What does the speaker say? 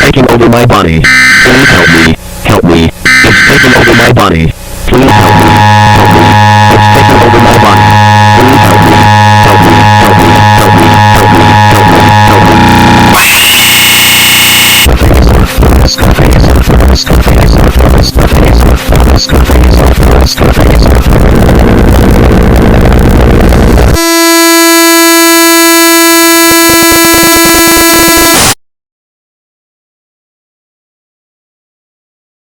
taking over my body. Please help me. Help me. It's taking over my body. Please help me. Help me. It's taking over my body. Please help me. Help me. Help me. Help me. Help me. Help me. Help me. Help me.